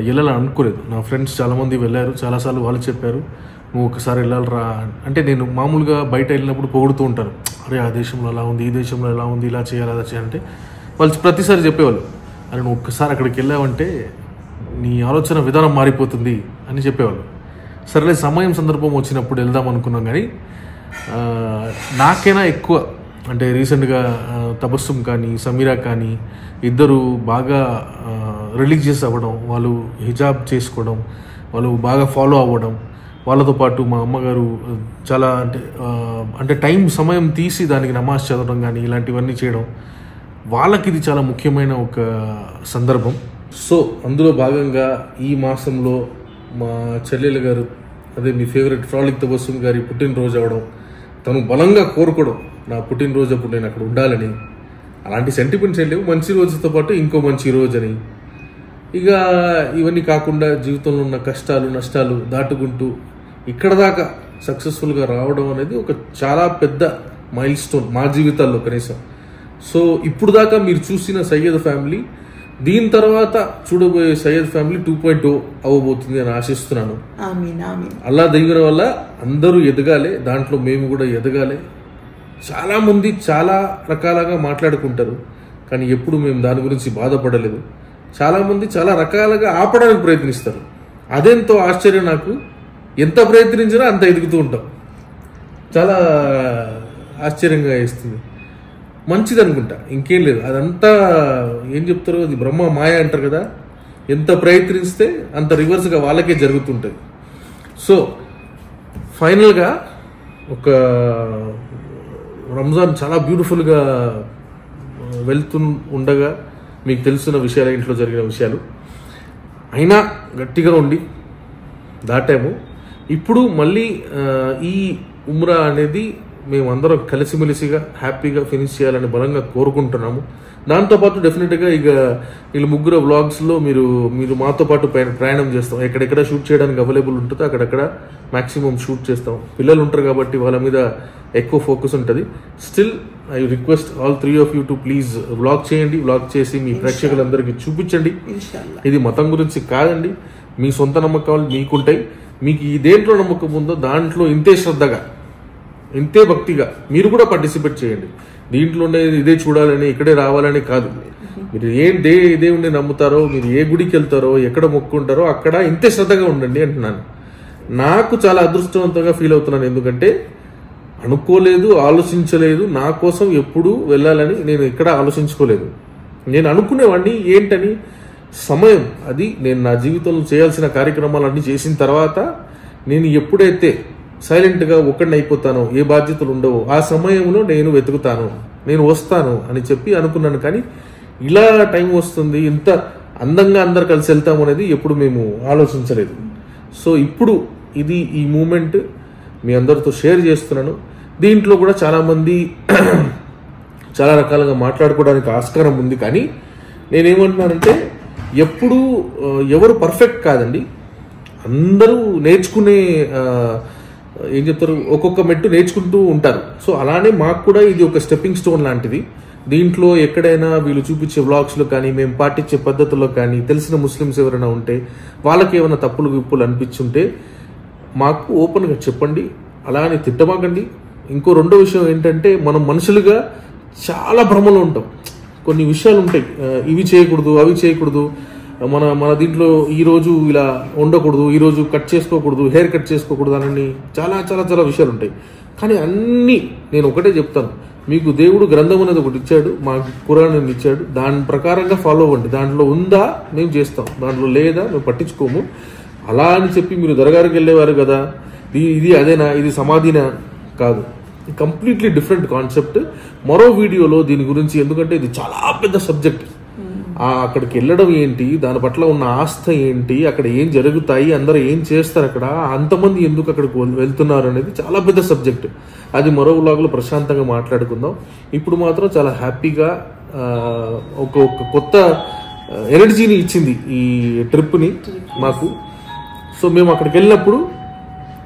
వెళ్ళాలని అనుకోలేదు. నా ఫ్రెండ్స్ చాలామంది వెళ్ళారు, చాలాసార్లు వాళ్ళు చెప్పారు నువ్వు ఒకసారి వెళ్ళాలరా అంటే. నేను మామూలుగా బయట వెళ్ళినప్పుడు పొగుడుతూ ఉంటాను, అరే ఆ దేశంలో అలా ఉంది, ఈ దేశంలో ఎలా ఉంది, ఇలా చేయాలి అలా చేయాలంటే వాళ్ళు ప్రతిసారి చెప్పేవాళ్ళు, అరే నువ్వు ఒక్కసారి అక్కడికి వెళ్ళావంటే నీ ఆలోచన విధానం మారిపోతుంది అని చెప్పేవాళ్ళు. సరేలే సమయం సందర్భం వచ్చినప్పుడు వెళ్దాం అనుకున్నాం. కానీ నాకైనా ఎక్కువ అంటే రీసెంట్గా తబస్సుమ్ కానీ సమీరా కానీ ఇద్దరు బాగా రిలీజియస్ అవ్వడం, వాళ్ళు హిజాబ్ చేసుకోవడం, వాళ్ళు బాగా ఫాలో అవ్వడం, వాళ్ళతో పాటు మా అమ్మగారు చాలా అంటే టైం సమయం తీసి దానికి నమాజ్ చదవడం కానీ ఇలాంటివన్నీ చేయడం, వాళ్ళకి ఇది చాలా ముఖ్యమైన ఒక సందర్భం. సో అందులో భాగంగా ఈ మాసంలో మా చెల్లెలు గారు, అదే మీ ఫేవరెట్ ఫ్రాలిక్ తబస్సుమ్ గారి పుట్టినరోజు అవ్వడం, తను బలంగా కోరుకోవడం నా పుట్టినరోజు అప్పుడు నేను అక్కడ ఉండాలని. అలాంటి సెంటిమెంట్స్ ఏం లేవు, మంచి రోజుతో పాటు ఇంకో మంచి రోజు అని. ఇక ఇవన్నీ కాకుండా జీవితంలో ఉన్న కష్టాలు నష్టాలు దాటుకుంటూ ఇక్కడ దాకా సక్సెస్ఫుల్గా రావడం అనేది ఒక చాలా పెద్ద మైల్ స్టోన్ మా జీవితాల్లో కనీసం. సో ఇప్పుడు దాకా మీరు చూసిన సయ్యద్ ఫ్యామిలీ, దీని తర్వాత చూడబోయే సయ్యద్ ఫ్యామిలీ 2.0 అవ్వబోతుంది అని ఆశిస్తున్నాను. అల్లా దైవం వల్ల అందరూ ఎదగాలి, దాంట్లో మేము కూడా ఎదగాలి. చాలామంది చాలా రకాలుగా మాట్లాడుకుంటారు, కానీ ఎప్పుడు మేము దాని గురించి బాధపడలేదు. చాలామంది చాలా రకాలుగా ఆపడానికి ప్రయత్నిస్తారు, అదెంతో ఆశ్చర్యం. నాకు ఎంత ప్రయత్నించినా అంత ఎదుగుతూ ఉంటాం, చాలా ఆశ్చర్యంగా వేస్తుంది. మంచిది అనుకుంటా, ఇంకేం లేదు. అదంతా ఏం చెప్తారో అది బ్రహ్మ మాయ అంటారు కదా, ఎంత ప్రయత్నిస్తే అంత రివర్స్గా వాళ్ళకే జరుగుతుంటుంది. సో ఫైనల్గా ఒక రంజాన్ చాలా బ్యూటిఫుల్గా వెళ్తూ ఉండగా మీకు తెలుసున్న విషయాలు, ఇంట్లో జరిగిన విషయాలు అయినా గట్టిగా ఉండి దాటాము. ఇప్పుడు మళ్ళీ ఈ ఉమ్రా అనేది మేమందరం కలిసిమెలిసిగా హ్యాపీగా ఫినిష్ చేయాలని బలంగా కోరుకుంటున్నాము. దాంతోపాటు డెఫినెట్గా ఇక వీళ్ళు ముగ్గురు వ్లాగ్స్లో మీరు మాతో పాటు ప్రయాణం చేస్తాం. ఎక్కడెక్కడ షూట్ చేయడానికి అవైలబుల్ ఉంటుందో అక్కడక్కడ మ్యాక్సిమం షూట్ చేస్తాం. పిల్లలు ఉంటారు కాబట్టి వాళ్ళ మీద ఎక్కువ ఫోకస్ ఉంటుంది. Still I request all 3 of you to please vlog చేయండి. వ్లాగ్ చేసి మీ ప్రేక్షకులందరికీ చూపించండి. ఇది మతం గురించి కాదండి, మీ సొంత నమ్మకాలు మీకుంటాయి. మీకు ఈ దేంట్లో నమ్మకం ఉందో దాంట్లో ఇంతే శ్రద్ధగా, ఇంతే భక్తిగా మీరు కూడా పార్టిసిపేట్ చేయండి. దీంట్లోనే ఇదే చూడాలని, ఇక్కడే రావాలని కాదు. మీరు ఇదే ఉండి నమ్ముతారో, మీరు ఏ గుడికి వెళ్తారో, ఎక్కడ మొక్కుంటారో అక్కడ ఇంతే శ్రద్ధగా ఉండండి అంటున్నాను. నాకు చాలా అదృష్టవంతంగా ఫీల్ అవుతున్నాను, ఎందుకంటే అనుకోలేదు, ఆలోచించలేదు. నా కోసం ఎప్పుడు వెళ్ళాలని నేను ఎక్కడ ఆలోచించుకోలేదు. నేను అనుకునేవాడిని ఏంటని, సమయం అది నేను నా జీవితంలో చేయాల్సిన కార్యక్రమాలన్నీ చేసిన తర్వాత నేను ఎప్పుడైతే సైలెంట్గా ఒక్కడిని అయిపోతానో, ఏ బాధ్యతలు ఉండవో, ఆ సమయంలో నేను వెతుకుతాను, నేను వస్తాను అని చెప్పి అనుకున్నాను. కానీ ఇలా టైం వస్తుంది, ఇంత అందంగా అందరు కలిసి వెళ్తాము అనేది ఎప్పుడు మేము ఆలోచించలేదు. సో ఇప్పుడు ఈ మూమెంట్ మీ అందరితో షేర్ చేస్తున్నాను. దీంట్లో కూడా చాలామంది చాలా రకాలుగా మాట్లాడుకోవడానికి ఆస్కారం ఉంది. కానీ నేనేమంటున్నానంటే ఎప్పుడు ఎవరు పర్ఫెక్ట్ కాదండి, అందరూ నేర్చుకునే ఏం చెప్తారు, ఒక్కొక్క మెట్టు నేర్చుకుంటూ ఉంటారు. సో అలానే మాకు కూడా ఇది ఒక స్టెప్పింగ్ స్టోన్ లాంటిది. దీంట్లో ఎక్కడైనా వీళ్ళు చూపించే వ్లాగ్స్లో కానీ, మేము పాటించే పద్ధతుల్లో కానీ తెలిసిన ముస్లిమ్స్ ఎవరైనా ఉంటే, వాళ్ళకి ఏమైనా తప్పులు విప్పులు అనిపించుంటే మాకు ఓపెన్గా చెప్పండి, అలా అని తిట్టమాకండి. ఇంకో రెండో విషయం ఏంటంటే, మనం మనుషులుగా చాలా భ్రమలో ఉంటాం. కొన్ని విషయాలు ఉంటాయి, ఇవి చేయకూడదు, అవి చేయకూడదు, మన దీంట్లో ఈరోజు ఇలా ఉండకూడదు, ఈరోజు కట్ చేసుకోకూడదు, హెయిర్ కట్ చేసుకోకూడదు అని చాలా చాలా చాలా విషయాలు ఉంటాయి. కానీ అన్నీ నేను ఒకటే చెప్తాను, మీకు దేవుడు గ్రంథం అనేది ఒకటి ఇచ్చాడు, మాకు ఖురాన్ అని ఇచ్చాడు, దాని ప్రకారంగా ఫాలో అవ్వండి. దాంట్లో ఉందా మేము చేస్తాం, దాంట్లో లేదా మేము పట్టించుకోము. అలా అని చెప్పి మీరు దర్గారికి వెళ్ళేవారు కదా, ఇది అదేనా, ఇది సమాధినా, కాదు. Completely different concept. మరో వీడియోలో దీని గురించి, ఎందుకంటే ఇది చాలా పెద్ద సబ్జెక్ట్. అక్కడికి వెళ్ళడం ఏంటి, దాని పట్ల ఉన్న ఆస్థ ఏంటి, అక్కడ ఏం జరుగుతాయి, అందరూ ఏం చేస్తారు, అక్కడ అంతమంది ఎందుకు అక్కడికి వెళ్తున్నారు అనేది చాలా పెద్ద సబ్జెక్ట్. అది మరో వ్లాగ్లో ప్రశాంతంగా మాట్లాడుకుందాం. ఇప్పుడు మాత్రం చాలా హ్యాపీగా ఒక కొత్త ఎనర్జీని ఇచ్చింది ఈ ట్రిప్ని మాకు. సో మేము అక్కడికి వెళ్ళినప్పుడు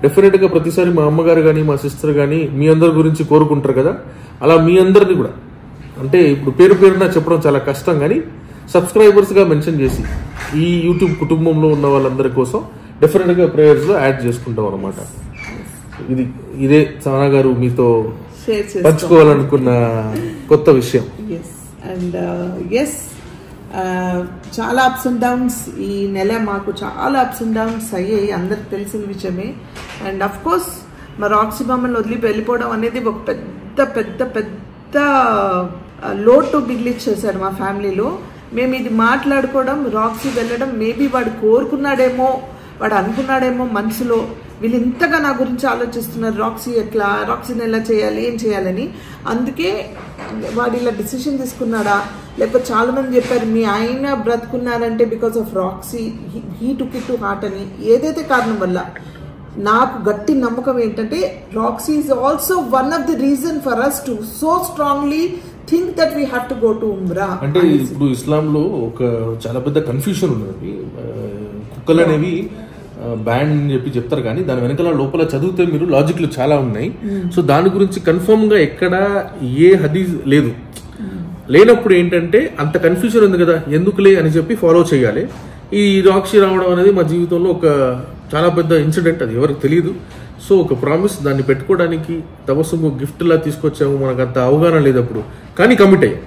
డెఫినెట్గా ప్రతిసారి మా అమ్మగారు కానీ మా సిస్టర్ కానీ మీ అందరి గురించి కోరుకుంటారు కదా, అలా మీ అందరిని కూడా అంటే ఇప్పుడు పేరు పేరున చెప్పడం చాలా కష్టం, కానీ సబ్స్క్రైబర్స్గా మెన్షన్ చేసి ఈ యూట్యూబ్ కుటుంబంలో ఉన్న వాళ్ళందరి కోసం డెఫినెట్గా ప్రేయర్స్లో యాడ్ చేసుకుంటాం అనమాట. ఇదే సహనా గారు మీతో పంచుకోవాలనుకున్న కొత్త విషయం. అండ్ చాలా అప్స్ అండ్ డౌన్స్ ఈ నెల మాకు చాలా అప్స్ అండ్ డౌన్స్ అయ్యాయి, అందరికి తెలిసిన విషయమే. అండ్ అఫ్ కోర్స్ మా రాక్సీ మమ్మల్ని వదిలి వెళ్ళిపోవడం అనేది ఒక పెద్ద పెద్ద పెద్ద లోటు మిగిలిచ్చేసాడు మా ఫ్యామిలీలో. మేము ఇది మాట్లాడుకోవడం, రాక్సీ వెళ్ళడం, మేబీ వాడు కోరుకున్నాడేమో, వాడు అనుకున్నాడేమో మనసులో, వీళ్ళు ఇంతగా నా గురించి ఆలోచిస్తున్నారు, రాక్సీని ఎలా చేయాలి, ఏం చేయాలని. అందుకే వాడు ఇలా డిసిషన్ తీసుకున్నాడా, లేకపోతే చాలా మంది చెప్పారు మీ ఆయన బ్రతుకున్నారంటే because of Roxy, he took it to heart అని. ఏదైతే కారణం వల్ల నాకు గట్టి నమ్మకం ఏంటంటే Roxy is also one of the reason for us to so strongly think that we have to go to ఉమ్రా. అంటే ఇప్పుడు ఇస్లాంలో ఒక చాలా పెద్ద కన్ఫ్యూషన్ ఉన్నది. కుక్కలు అనేవి బ్యాన్ అని చెప్పి చెప్తారు, కానీ దాని వెనకాల లోపల చదివితే మీరు లాజిక్లు చాలా ఉన్నాయి. సో దాని గురించి కన్ఫర్మ్ గా ఎక్కడ ఏ హదీస్ లేదు. లేనప్పుడు ఏంటంటే అంత కన్ఫ్యూజన్ ఉంది కదా, ఎందుకులే అని చెప్పి ఫాలో చేయాలి. ఈ రాక్సీ రావడం అనేది మా జీవితంలో ఒక చాలా పెద్ద ఇన్సిడెంట్, అది ఎవరికి తెలియదు. సో ఒక ప్రామిస్, దాన్ని పెట్టుకోవడానికి తబస్సుకు గిఫ్ట్ లా తీసుకొచ్చాము, మనకు అంత అవగాహన లేదు అప్పుడు, కానీ కమిట్ అయ్యాం,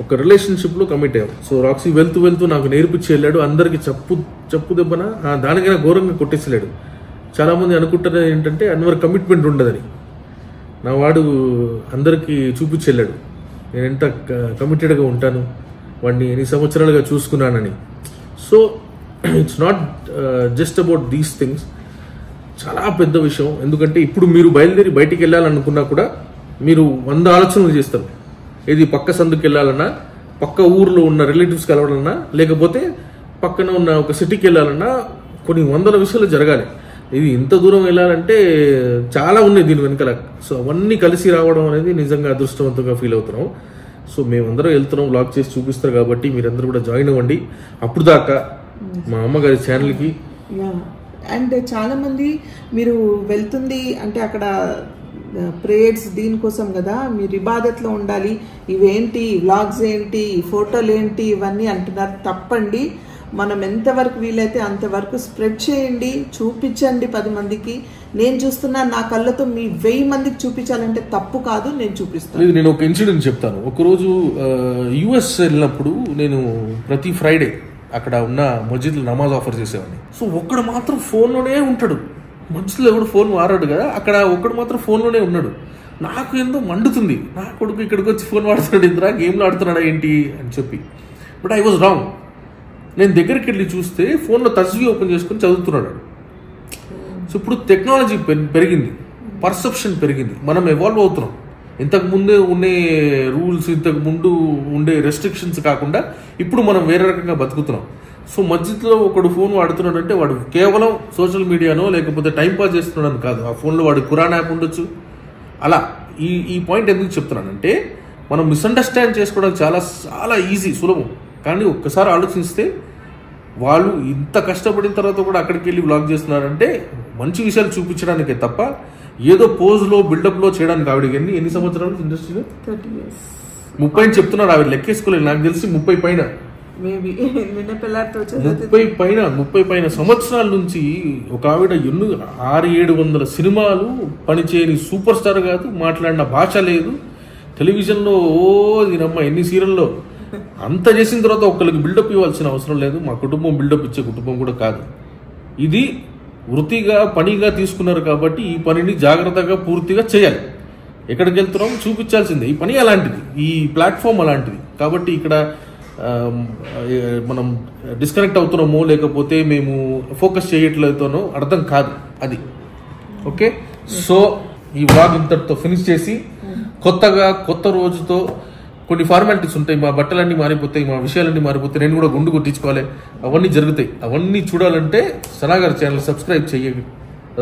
ఒక రిలేషన్షిప్ లో కమిట్ అయ్యాం. సో రాక్సీ వెళ్తూ వెళ్తూ నాకు నేర్పించి వెళ్ళాడు. అందరికి చెప్పు దెబ్బన దానికైనా ఘోరంగా కొట్టేసలేడు. చాలా మంది అనుకుంటారు ఏంటంటే అన్వర్ కమిట్మెంట్ ఉండదని. నా వాడు అందరికి చూపించి వెళ్ళాడు నేను ఎంత కమిటెడ్గా ఉంటాను, వాడిని ఎన్ని సంవత్సరాలుగా చూసుకున్నానని. So it's not just about these things, చాలా పెద్ద విషయం. ఎందుకంటే ఇప్పుడు మీరు బయలుదేరి బయటికి వెళ్ళాలనుకున్నా కూడా మీరు 100 ఆలోచనలు చేస్తారు. ఇది పక్క సందుకి వెళ్ళాలన్నా, పక్క ఊర్లో ఉన్న రిలేటివ్స్ కలవాలన్నా, లేకపోతే పక్కన ఉన్న ఒక సిటీకి వెళ్ళాలన్నా కొన్ని 100 విషయాలు జరగాలి. ఇది ఇంత దూరం వెళ్ళాలంటే చాలా ఉన్నాయి దీని వెనకాల. సో అవన్నీ కలిసి రావడం అనేది నిజంగా అదృష్టవంతంగా ఫీల్ అవుతున్నాం. సో మేమందరం వెళ్తున్నాం, వ్లాగ్ చేసి చూపిస్తారు కాబట్టి మీరందరూ కూడా జాయిన్ అవ్వండి. అప్పుడు దాకా మా అమ్మగారి ఛానల్కి. అండ్ చాలా మంది మీరు వెళ్తుంది అంటే అక్కడ ప్రేయర్స్ దీనికోసం కదా, మీరు ఇబాదత్లో ఉండాలి, ఇవేంటి వ్లాగ్స్ ఏంటి, ఫోటోలు ఏంటి, ఇవన్నీ అంటున్నారు. తప్పండి. మనం ఎంతవరకు వీలైతే అంతవరకు స్ప్రెడ్ చేయండి, చూపించండి 10 మందికి. నేను చూస్తున్నా, నా కళ్ళతో మీ 1000 మందికి చూపించాలంటే తప్పు కాదు, నేను చూపిస్తాను. నేను ఒక ఇన్సిడెంట్ చెప్తాను. ఒకరోజు యుఎస్ వెళ్ళినప్పుడు నేను ప్రతి ఫ్రైడే అక్కడ ఉన్న మస్జిద్లో నమాజ్ ఆఫర్ చేసేవాడిని. సో ఒక్కడు మాత్రం ఫోన్లోనే ఉంటాడు, మనుషులు ఎవడు ఫోన్ వాడాడు కదా, అక్కడ ఒక్కడు మాత్రం ఫోన్లోనే ఉన్నాడు. నాకు ఎంతో మండుతుంది, నా కొడుకు ఇక్కడికి వచ్చి ఫోన్ వాడుతున్నాడు, ఇంద్రా గేమ్లు ఆడుతున్నాడా ఏంటి అని చెప్పి. But I was wrong. నేను దగ్గరికి వెళ్ళి చూస్తే ఫోన్లో తస్బీ ఓపెన్ చేసుకుని చదువుతున్నాడు. సో ఇప్పుడు టెక్నాలజీ పెరిగింది, పర్సెప్షన్ పెరిగింది, మనం ఎవాల్వ్ అవుతున్నాం. ఇంతకు ముందే ఉండే రూల్స్, ఇంతకు ముందు ఉండే రెస్ట్రిక్షన్స్ కాకుండా ఇప్పుడు మనం వేరే రకంగా బతుకుతున్నాం. సో మస్జిద్లో ఒకడు ఫోన్ వాడుతున్నాడు అంటే వాడు కేవలం సోషల్ మీడియానో లేకపోతే టైంపాస్ చేస్తున్నాడు అని కాదు. ఆ ఫోన్లో వాడు ఖురాన్ యాప్ ఉండొచ్చు. అలా ఈ పాయింట్ ఎందుకు చెప్తున్నానంటే మనం మిస్అండర్స్టాండ్ చేసుకోవడం చాలా చాలా ఈజీ, సులభం. కానీ ఒక్కసారి ఆలోచిస్తే వాళ్ళు ఇంత కష్టపడిన తర్వాత కూడా అక్కడికి వెళ్ళి వ్లాగ్ చేస్తున్నారంటే మంచి విషయాలు చూపించడానికే తప్ప ఏదో పోజ్లో బిల్డప్లో చేయడానికి. ఆవిడకి ఎన్ని సంవత్సరాలు ఇండస్ట్రీలో? 30 అని చెప్తున్నాడు. ఆవిడ లెక్కేసుకోలేదు, నాకు తెలిసి 30 పైన, 30 పైన సంవత్సరాల నుంచి ఒక ఆవిడ 600-700 సినిమాలు పనిచేయని సూపర్ స్టార్ కాదు, మాట్లాడిన భాష లేదు, టెలివిజన్లో దీనమ్మ ఎన్ని సీరియల్లో అంత చేసిన తర్వాత ఒకరికి బిల్డప్ ఇవ్వాల్సిన అవసరం లేదు. మా కుటుంబం బిల్డప్ ఇచ్చే కుటుంబం కూడా కాదు. ఇది వృత్తిగా పనిగా తీసుకున్నారు కాబట్టి ఈ పనిని జాగ్రత్తగా పూర్తిగా చేయాలి. ఎక్కడికి వెళ్తున్నాం చూపించాల్సిందే. ఈ పని అలాంటిది, ఈ ప్లాట్ఫామ్ అలాంటిది. కాబట్టి ఇక్కడ మనం డిస్కనెక్ట్ అవుతున్నామో లేకపోతే మేము ఫోకస్ చేయట్లేదనో అర్థం కాదు అది. ఓకే, సో ఈ వ్లాగ్ ఇంతటితో ఫినిష్ చేసి కొత్త రోజుతో కొన్ని ఫార్మాలిటీస్ ఉంటాయి. మా బట్టలన్నీ మారిపోతాయి, మా విషయాలన్నీ మారిపోతాయి, నేను కూడా గుండు కొట్టించుకోవాలి, అవన్నీ జరుగుతాయి. అవన్నీ చూడాలంటే సనా గారి ఛానల్ సబ్స్క్రైబ్ చేయండి.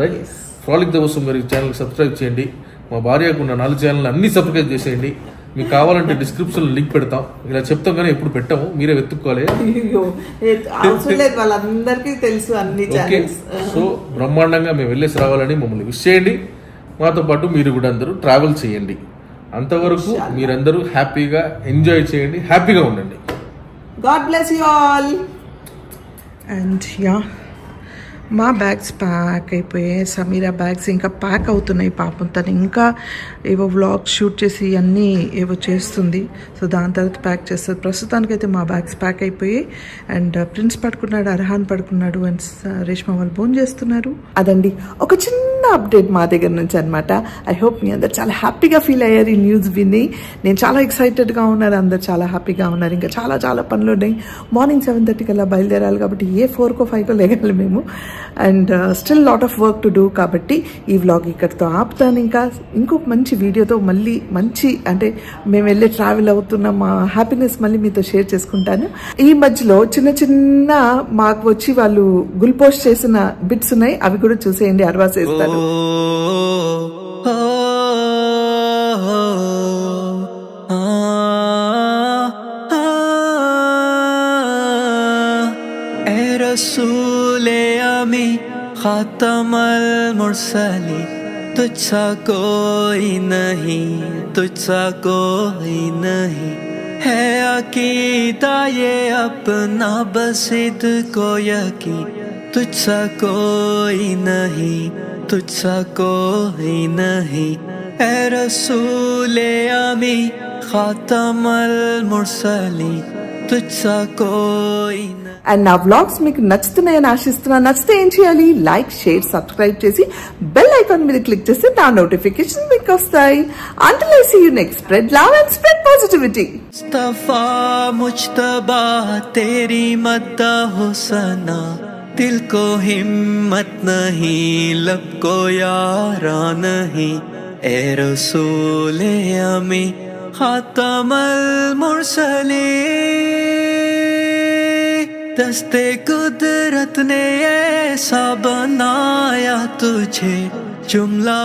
రైట్, ఫ్రాలిక్ ద కోసం గారి ఛానల్ సబ్స్క్రైబ్ చేయండి. మా భార్యకు ఉన్న 4 ఛానల్ అన్ని సబ్స్క్రైబ్ చేసేయండి. మీకు కావాలంటే డిస్క్రిప్షన్ లింక్ పెడతాం. ఇలా చెప్తాం కానీ ఎప్పుడు పెట్టాము, మీరే వెతుక్కోవాలి. అవసరం లేదు, వాళ్ళందరికీ తెలుసు అన్ని ఛానల్స్. సో బ్రహ్మాండంగా మేము వెళ్ళేసి రావాలని మమ్మల్ని విష్ చేయండి. మాతో పాటు మీరు కూడా అందరూ ట్రావెల్ చేయండి. అంతవరకు మీరందరూ హ్యాపీగా ఎంజాయ్ చేయండి, హ్యాపీగా ఉండండి. God bless you all. And yeah, మా బ్యాగ్స్ ప్యాక్ అయిపోయాయి. సమీరా బ్యాగ్స్ ఇంకా ప్యాక్ అవుతున్నాయి. పాపం తను ఇంకా ఏవో వ్లాగ్స్ షూట్ చేసి అన్నీ ఏవో చేస్తుంది. సో దాని తర్వాత ప్యాక్ చేస్తుంది. ప్రస్తుతానికైతే మా బ్యాగ్స్ ప్యాక్ అయిపోయాయి. అండ్ ప్రిన్స్ పడుకున్నాడు, అర్హాన్ పడుకున్నాడు, అండ్ రేష్మా వాళ్ళు ఫోన్ చేస్తున్నారు. అదండి ఒక చిన్న అప్డేట్ మా దగ్గర నుంచి అనమాట. ఐ హోప్ మీ అందరు చాలా హ్యాపీగా ఫీల్ అయ్యారు ఈ న్యూస్ విని. నేను చాలా ఎక్సైటెడ్గా ఉన్నారు, అందరు చాలా హ్యాపీగా ఉన్నారు. ఇంకా చాలా చాలా పనులు ఉన్నాయి. మార్నింగ్ 7:30 కల్లా బయలుదేరాలి కాబట్టి 4కో 5కో లేగాలి మేము. And still lot of work to do. కాబట్టి ఈ వ్లాగ్ ఇక్కడితో ఆపుతాను. ఇంకా ఇంకొక మంచి వీడియోతో మళ్ళీ మంచి అంటే మేము వెళ్ళే ట్రావెల్ అవుతున్న మా హ్యాపీనెస్ మళ్ళీ మీతో షేర్ చేసుకుంటాను. ఈ మధ్యలో చిన్న చిన్న మాకు వచ్చి వాళ్ళు గుల్ పోస్ట్ చేసిన బిట్స్ ఉన్నాయి, అవి కూడా చూసేయండి. అడ్వాన్స్ చేస్తాను. रसूले अमी खातमल मुरसली तुझसा कोई नहीं, तुझसा कोई नहीं है अकीदा ये अपना बसिद को यकीन, तुझसा कोई नहीं, तुझसा कोई नहीं ए रसूले अमी खातमल मुरसली तुझसा कोई नहीं. అండ్ నా వ్లాగ్స్ మీకు నచ్చుతున్నాయని ఆశిస్తున్నాను. నచ్చితే ఏం చేయాలి? లైక్, షేర్, సబ్స్క్రైబ్ చేసి బెల్ ఐకాన్ మీద క్లిక్ చేస్తే నా నోటిఫికేషన్ మీకు వస్తాయి. Until I see you next, spread love and spread positivity. Mustafa Mujtaba तेरी मद्दा हो सना, दिल को हिम्मत नहीं, लब को यारा नहीं ए रसूले अमी खातमल मुरसलीन. दस्ते कुदरत ने ऐसा बनाया तुझे जुमला